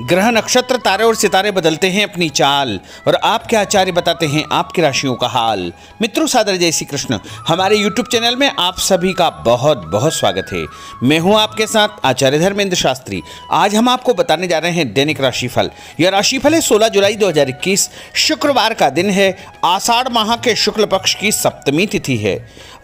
ग्रह नक्षत्र तारे और सितारे बदलते हैं अपनी चाल और आपके आचार्य बताते हैं आपकी राशियों का हाल। मित्रों, सादर जय श्री कृष्ण। हमारे YouTube चैनल में आप सभी का बहुत बहुत स्वागत है। मैं हूं आपके साथ आचार्य धर्मेंद्र शास्त्री। आज हम आपको बताने जा रहे हैं दैनिक राशिफल। यह राशिफल है 16 जुलाई 2021 शुक्रवार का दिन है। आषाढ़ माह के शुक्ल पक्ष की सप्तमी तिथि है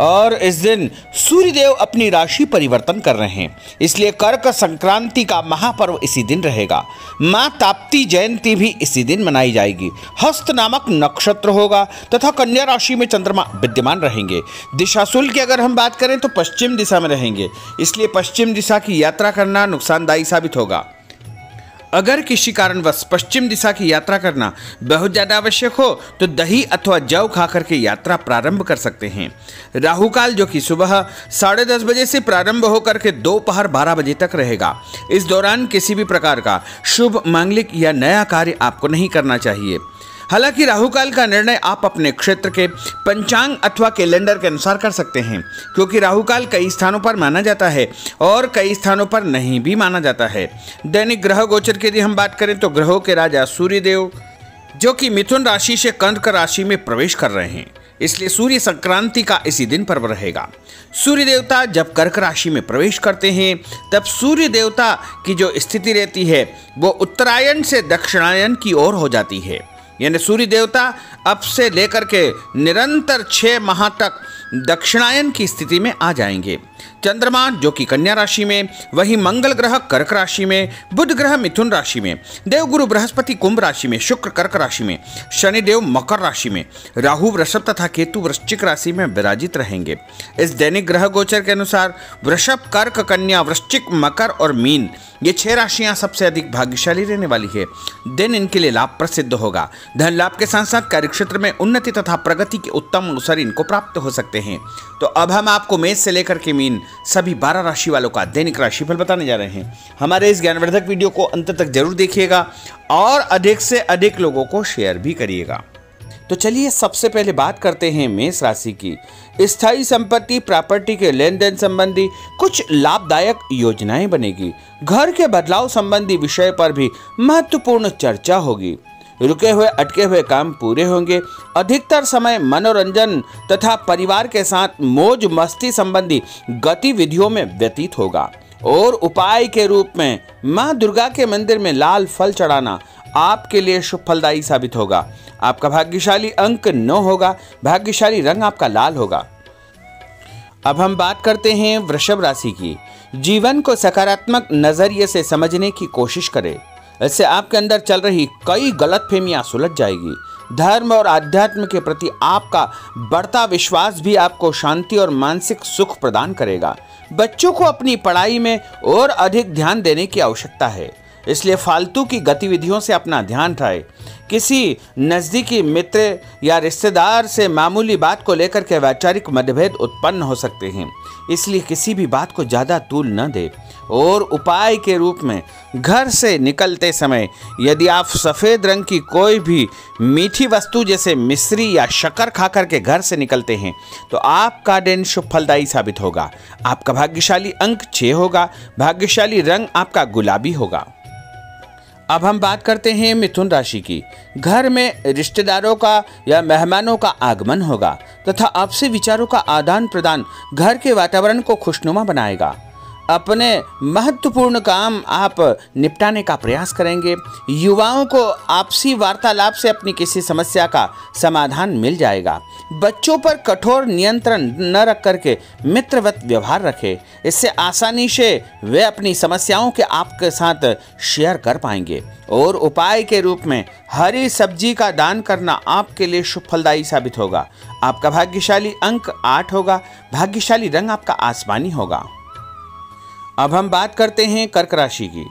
और इस दिन सूर्यदेव अपनी राशि परिवर्तन कर रहे हैं, इसलिए कर्क संक्रांति का महापर्व इसी दिन रहेगा। मां ताप्ती जयंती भी इसी दिन मनाई जाएगी। हस्त नामक नक्षत्र होगा तथा कन्या राशि में चंद्रमा विद्यमान रहेंगे। दिशाशूल की अगर हम बात करें तो पश्चिम दिशा में रहेंगे, इसलिए पश्चिम दिशा की यात्रा करना नुकसानदायी साबित होगा। अगर किसी कारणवश पश्चिम दिशा की यात्रा करना बहुत ज़्यादा आवश्यक हो तो दही अथवा जौ खाकर के यात्रा प्रारंभ कर सकते हैं। राहु काल जो कि सुबह 10:30 बजे से प्रारंभ होकर के दोपहर 12 बजे तक रहेगा। इस दौरान किसी भी प्रकार का शुभ मांगलिक या नया कार्य आपको नहीं करना चाहिए। हालांकि राहुकाल का निर्णय आप अपने क्षेत्र के पंचांग अथवा कैलेंडर के अनुसार कर सकते हैं, क्योंकि राहुकाल कई स्थानों पर माना जाता है और कई स्थानों पर नहीं भी माना जाता है। दैनिक ग्रह गोचर की यदि हम बात करें तो ग्रहों के राजा सूर्यदेव जो कि मिथुन राशि से कर्क राशि में प्रवेश कर रहे हैं, इसलिए सूर्य संक्रांति का इसी दिन पर्व रहेगा। सूर्य देवता जब कर्क राशि में प्रवेश करते हैं तब सूर्य देवता की जो स्थिति रहती है वो उत्तरायण से दक्षिणायन की ओर हो जाती है, यानी सूर्य देवता अब से लेकर के निरंतर 6 माह तक दक्षिणायन की स्थिति में आ जाएंगे। चंद्रमा जो कि कन्या राशि में, वही मंगल ग्रह कर्क राशि में, बुध ग्रह मिथुन राशि में, देवगुरु बृहस्पति कुंभ राशि में, शुक्र कर्क राशि में, शनिदेव मकर राशि में, राहु वृषभ तथा केतु वृश्चिक राशि में विराजित रहेंगे। इस दैनिक ग्रह गोचर के अनुसार वृषभ, कर्क, कन्या, वृश्चिक, मकर और मीन ये 6 राशियां सबसे अधिक भाग्यशाली रहने वाली है। दिन इनके लिए लाभप्रद सिद्ध होगा। धन लाभ के साथ साथ कार्यक्षेत्र में उन्नति तथा प्रगति के उत्तम अवसर इनको प्राप्त हो सकते हैं। तो अब हम आपको मेष से लेकर के मीन सभी 12 राशि वालों का दैनिक राशिफल बताने जा रहे हैं। हमारे इस ज्ञानवर्धक वीडियो को अंत तक जरूर देखिएगा और अधिक से अधिक लोगों को शेयर भी करिएगा। तो चलिए सबसे पहले बात करते हैं मेष राशि की। स्थायी संपत्ति प्रॉपर्टी के लेन देन संबंधी कुछ लाभदायक योजनाएं बनेगी। घर के बदलाव संबंधी विषय पर भी महत्वपूर्ण चर्चा होगी। रुके हुए अटके हुए काम पूरे होंगे। अधिकतर समय मनोरंजन तथा परिवार के साथ मौज मस्ती संबंधी गतिविधियों में व्यतीत होगा और उपाय के रूप में मां दुर्गा के मंदिर में लाल फल चढ़ाना आपके लिए शुभ फलदायी साबित होगा। आपका भाग्यशाली अंक 9 होगा। भाग्यशाली रंग आपका लाल होगा। अब हम बात करते हैं वृषभ राशि की। जीवन को सकारात्मक नजरिए से समझने की कोशिश करें, इससे आपके अंदर चल रही कई गलतफहमियां सुलझ जाएगी। धर्म और आध्यात्म के प्रति आपका बढ़ता विश्वास भी आपको शांति और मानसिक सुख प्रदान करेगा। बच्चों को अपनी पढ़ाई में और अधिक ध्यान देने की आवश्यकता है, इसलिए फालतू की गतिविधियों से अपना ध्यान हटाएं। किसी नज़दीकी मित्र या रिश्तेदार से मामूली बात को लेकर के वैचारिक मतभेद उत्पन्न हो सकते हैं, इसलिए किसी भी बात को ज़्यादा तूल न दें। और उपाय के रूप में घर से निकलते समय यदि आप सफ़ेद रंग की कोई भी मीठी वस्तु जैसे मिश्री या शक्कर खाकर के घर से निकलते हैं तो आपका दिन शुभ फलदायी साबित होगा। आपका भाग्यशाली अंक 6 होगा। भाग्यशाली रंग आपका गुलाबी होगा। अब हम बात करते हैं मिथुन राशि की। घर में रिश्तेदारों का या मेहमानों का आगमन होगा तथा आपसी विचारों का आदान प्रदान घर के वातावरण को खुशनुमा बनाएगा। अपने महत्वपूर्ण काम आप निपटाने का प्रयास करेंगे। युवाओं को आपसी वार्तालाप से अपनी किसी समस्या का समाधान मिल जाएगा। बच्चों पर कठोर नियंत्रण न रख करके मित्रवत व्यवहार रखें, इससे आसानी से वे अपनी समस्याओं के आपके साथ शेयर कर पाएंगे। और उपाय के रूप में हरी सब्जी का दान करना आपके लिए शुभ फलदायी साबित होगा। आपका भाग्यशाली अंक 8 होगा। भाग्यशाली रंग आपका आसमानी होगा। अब हम बात करते हैं कर्क राशि की।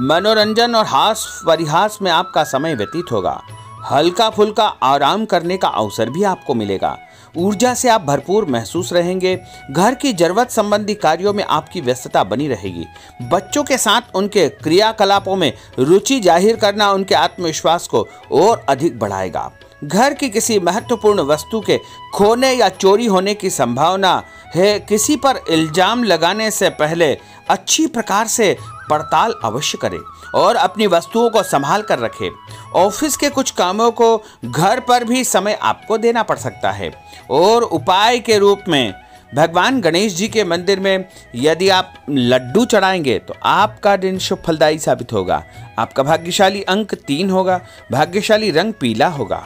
मनोरंजन और हास परिहास में आपका समय व्यतीत होगा। हल्का फुल्का आराम करने का अवसर भी आपको मिलेगा। ऊर्जा से आप भरपूर महसूस रहेंगे। घर की जरूरत संबंधी कार्यों में आपकी व्यस्तता बनी रहेगी। बच्चों के साथ उनके क्रियाकलापों में रुचि जाहिर करना उनके आत्मविश्वास को और अधिक बढ़ाएगा। घर की किसी महत्वपूर्ण वस्तु के खोने या चोरी होने की संभावना है। किसी पर इल्जाम लगाने से पहले अच्छी प्रकार से पड़ताल अवश्य करें और अपनी वस्तुओं को संभाल कर रखें। ऑफिस के कुछ कामों को घर पर भी समय आपको देना पड़ सकता है। और उपाय के रूप में भगवान गणेश जी के मंदिर में यदि आप लड्डू चढ़ाएंगे तो आपका दिन शुभ फलदायी साबित होगा। आपका भाग्यशाली अंक 3 होगा। भाग्यशाली रंग पीला होगा।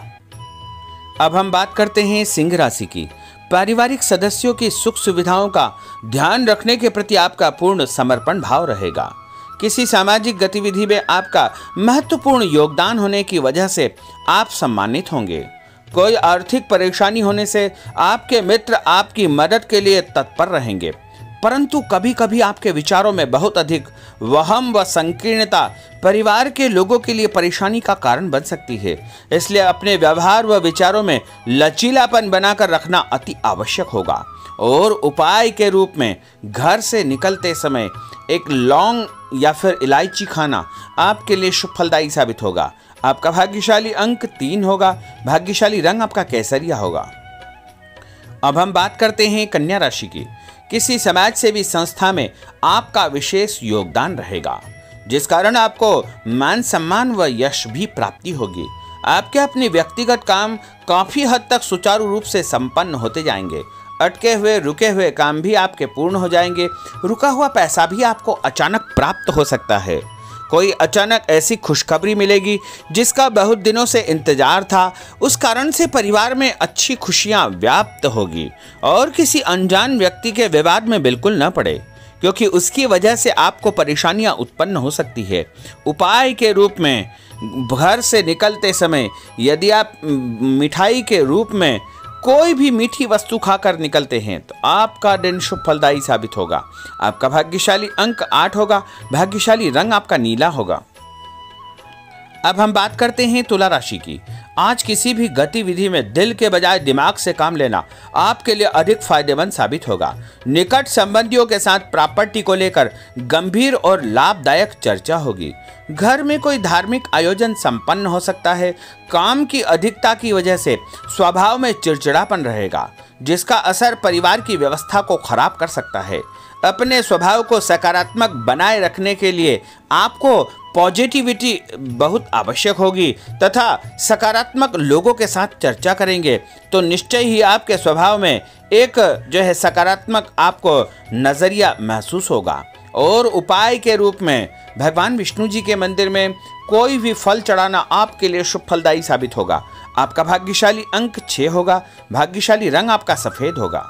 अब हम बात करते हैं सिंह राशि की। पारिवारिक सदस्यों की सुख सुविधाओं का ध्यान रखने के प्रति आपका पूर्ण समर्पण भाव रहेगा। किसी सामाजिक गतिविधि में आपका महत्वपूर्ण योगदान होने की वजह से आप सम्मानित होंगे। कोई आर्थिक परेशानी होने से आपके मित्र आपकी मदद के लिए तत्पर रहेंगे, परंतु कभी कभी आपके विचारों में बहुत अधिक वहम व संकीर्णता परिवार के लोगों के लिए परेशानी का कारण बन सकती है। इसलिए अपने व्यवहार व विचारों में लचीलापन बनाकर रखना अति आवश्यक होगा। और उपाय के रूप में घर से निकलते समय एक लौंग या फिर इलायची खाना आपके लिए शुभ फलदायी साबित होगा। आपका भाग्यशाली अंक 3 होगा। भाग्यशाली रंग आपका केसरिया होगा। अब हम बात करते हैं कन्या राशि की। किसी समाज सेवी संस्था में आपका विशेष योगदान रहेगा, जिस कारण आपको मान सम्मान व यश भी प्राप्ति होगी। आपके अपने व्यक्तिगत काम काफी हद तक सुचारू रूप से संपन्न होते जाएंगे। अटके हुए रुके हुए काम भी आपके पूर्ण हो जाएंगे। रुका हुआ पैसा भी आपको अचानक प्राप्त हो सकता है। कोई अचानक ऐसी खुशखबरी मिलेगी जिसका बहुत दिनों से इंतजार था। उस कारण से परिवार में अच्छी खुशियां व्याप्त होगी और किसी अनजान व्यक्ति के विवाद में बिल्कुल न पड़े, क्योंकि उसकी वजह से आपको परेशानियां उत्पन्न हो सकती है। उपाय के रूप में घर से निकलते समय यदि आप मिठाई के रूप में कोई भी मीठी वस्तु खाकर निकलते हैं तो आपका दिन शुभ फलदायी साबित होगा। आपका भाग्यशाली अंक 8 होगा। भाग्यशाली रंग आपका नीला होगा। अब हम बात करते हैं तुला राशि की। आज किसी भी गतिविधि में दिल के बजाय दिमाग से काम लेना आपके लिए अधिक फायदेमंद साबित होगा। निकट संबंधियों के साथ प्रॉपर्टी को लेकर गंभीर और लाभदायक चर्चा होगी। घर में कोई धार्मिक आयोजन संपन्न हो सकता है। काम की अधिकता की वजह से स्वभाव में चिड़चिड़ापन रहेगा, जिसका असर परिवार की व्यवस्था को खराब कर सकता है। अपने स्वभाव को सकारात्मक बनाए रखने के लिए आपको पॉजिटिविटी बहुत आवश्यक होगी तथा सकारात्मक लोगों के साथ चर्चा करेंगे तो निश्चय ही आपके स्वभाव में एक सकारात्मक आपको नजरिया महसूस होगा। और उपाय के रूप में भगवान विष्णु जी के मंदिर में कोई भी फल चढ़ाना आपके लिए शुभ फलदायी साबित होगा। आपका भाग्यशाली अंक 6 होगा। भाग्यशाली रंग आपका सफेद होगा।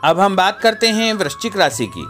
अब हम बात करते हैं वृश्चिक राशि की।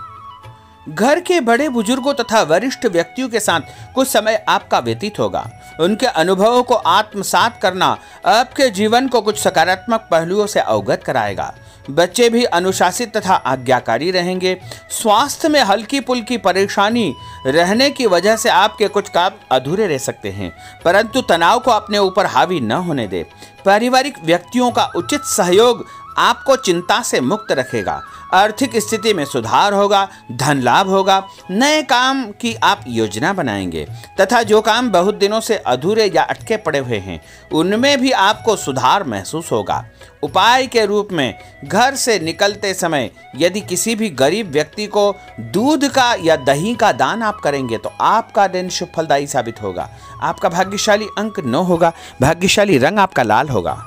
घर के बड़े बुजुर्गों तथा वरिष्ठ व्यक्तियों के साथ कुछ समय आपका व्यतीत होगा। उनके अनुभवों को आत्मसात करना आपके जीवन को कुछ सकारात्मक पहलुओं से अवगत कराएगा। बच्चे भी अनुशासित तथा आज्ञाकारी रहेंगे। स्वास्थ्य में हल्की पुल्की परेशानी रहने की वजह से आपके कुछ काम अधूरे रह सकते हैं, परंतु तनाव को अपने ऊपर हावी न होने दे। पारिवारिक व्यक्तियों का उचित सहयोग आपको चिंता से मुक्त रखेगा। आर्थिक स्थिति में सुधार होगा। धन लाभ होगा। नए काम की आप योजना बनाएंगे तथा जो काम बहुत दिनों से अधूरे या अटके पड़े हुए हैं उनमें भी आपको सुधार महसूस होगा। उपाय के रूप में घर से निकलते समय यदि किसी भी गरीब व्यक्ति को दूध का या दही का दान आप करेंगे तो आपका दिन शुभ फलदायी साबित होगा। आपका भाग्यशाली अंक 9 होगा। भाग्यशाली रंग आपका लाल होगा।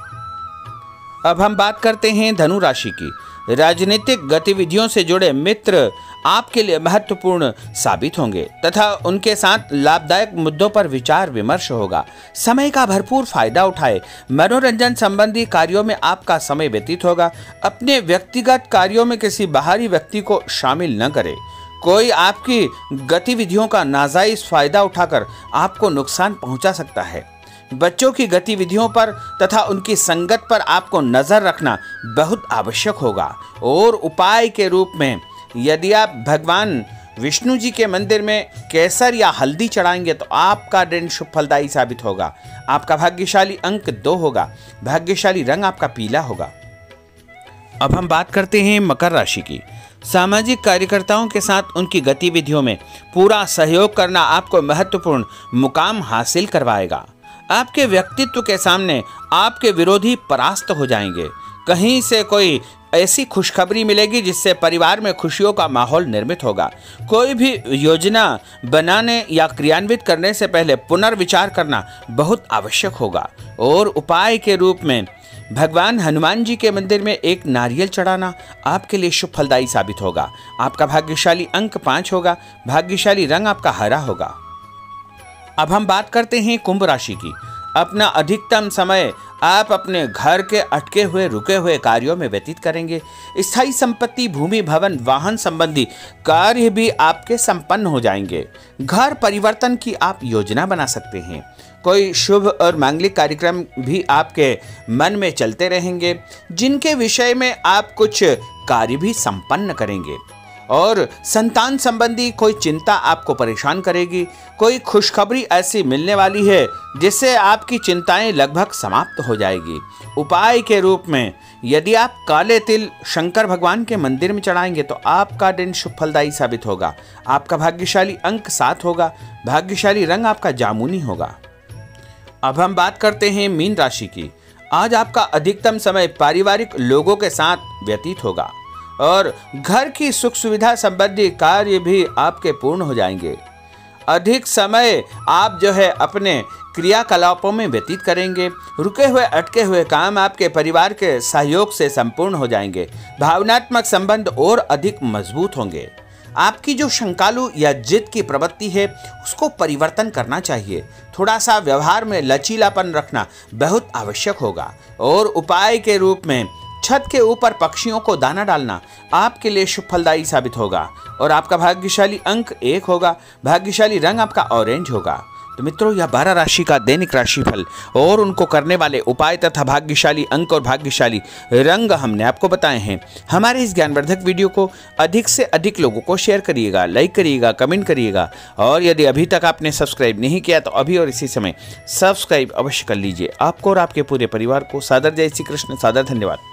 अब हम बात करते हैं धनु राशि की। राजनीतिक गतिविधियों से जुड़े मित्र आपके लिए महत्वपूर्ण साबित होंगे तथा उनके साथ लाभदायक मुद्दों पर विचार विमर्श होगा। समय का भरपूर फायदा उठाए। मनोरंजन संबंधी कार्यों में आपका समय व्यतीत होगा। अपने व्यक्तिगत कार्यों में किसी बाहरी व्यक्ति को शामिल न करें। कोई आपकी गतिविधियों का नाजायज फायदा उठाकर आपको नुकसान पहुंचा सकता है। बच्चों की गतिविधियों पर तथा उनकी संगत पर आपको नजर रखना बहुत आवश्यक होगा। और उपाय के रूप में यदि आप भगवान विष्णु जी के मंदिर में केसर या हल्दी चढ़ाएंगे तो आपका दिन शुभ फलदायी साबित होगा। आपका भाग्यशाली अंक 2 होगा। भाग्यशाली रंग आपका पीला होगा। अब हम बात करते हैं मकर राशि की। सामाजिक कार्यकर्ताओं के साथ उनकी गतिविधियों में पूरा सहयोग करना आपको महत्वपूर्ण मुकाम हासिल करवाएगा। आपके व्यक्तित्व के सामने आपके विरोधी परास्त हो जाएंगे। कहीं से कोई ऐसी खुशखबरी मिलेगी जिससे परिवार में खुशियों का माहौल निर्मित होगा। कोई भी योजना बनाने या क्रियान्वित करने से पहले पुनर्विचार करना बहुत आवश्यक होगा। और उपाय के रूप में भगवान हनुमान जी के मंदिर में एक नारियल चढ़ाना आपके लिए शुभ फलदायी साबित होगा। आपका भाग्यशाली अंक 5 होगा। भाग्यशाली रंग आपका हरा होगा। अब हम बात करते हैं कुंभ राशि की। अपना अधिकतम समय आप अपने घर के अटके हुए रुके हुए कार्यों में व्यतीत करेंगे। स्थायी संपत्ति, भूमि, भवन, वाहन संबंधी कार्य भी आपके संपन्न हो जाएंगे। घर परिवर्तन की आप योजना बना सकते हैं। कोई शुभ और मांगलिक कार्यक्रम भी आपके मन में चलते रहेंगे, जिनके विषय में आप कुछ कार्य भी संपन्न करेंगे। और संतान संबंधी कोई चिंता आपको परेशान करेगी। कोई खुशखबरी ऐसी मिलने वाली है जिससे आपकी चिंताएं लगभग समाप्त हो जाएगी। उपाय के रूप में यदि आप काले तिल शंकर भगवान के मंदिर में चढ़ाएंगे तो आपका दिन शुभ फलदायी साबित होगा। आपका भाग्यशाली अंक 7 होगा। भाग्यशाली रंग आपका जामुनी होगा। अब हम बात करते हैं मीन राशि की। आज आपका अधिकतम समय पारिवारिक लोगों के साथ व्यतीत होगा और घर की सुख सुविधा संबंधी कार्य भी आपके पूर्ण हो जाएंगे। अधिक समय आप अपने क्रियाकलापों में व्यतीत करेंगे। रुके हुए अटके हुए काम आपके परिवार के सहयोग से संपूर्ण हो जाएंगे। भावनात्मक संबंध और अधिक मजबूत होंगे। आपकी जो शंकालु या जिद की प्रवृत्ति है उसको परिवर्तन करना चाहिए। थोड़ा सा व्यवहार में लचीलापन रखना बहुत आवश्यक होगा। और उपाय के रूप में छत के ऊपर पक्षियों को दाना डालना आपके लिए शुभ फलदायी साबित होगा। और आपका भाग्यशाली अंक 1 होगा। भाग्यशाली रंग आपका ऑरेंज होगा। तो मित्रों, यह 12 राशि का दैनिक राशिफल और उनको करने वाले उपाय तथा भाग्यशाली अंक और भाग्यशाली रंग हमने आपको बताए हैं। हमारे इस ज्ञानवर्धक वीडियो को अधिक से अधिक लोगों को शेयर करिएगा, लाइक करिएगा, कमेंट करिएगा। और यदि अभी तक आपने सब्सक्राइब नहीं किया तो अभी और इसी समय सब्सक्राइब अवश्य कर लीजिए। आपको और आपके पूरे परिवार को सादर जय श्री कृष्ण, सादर धन्यवाद।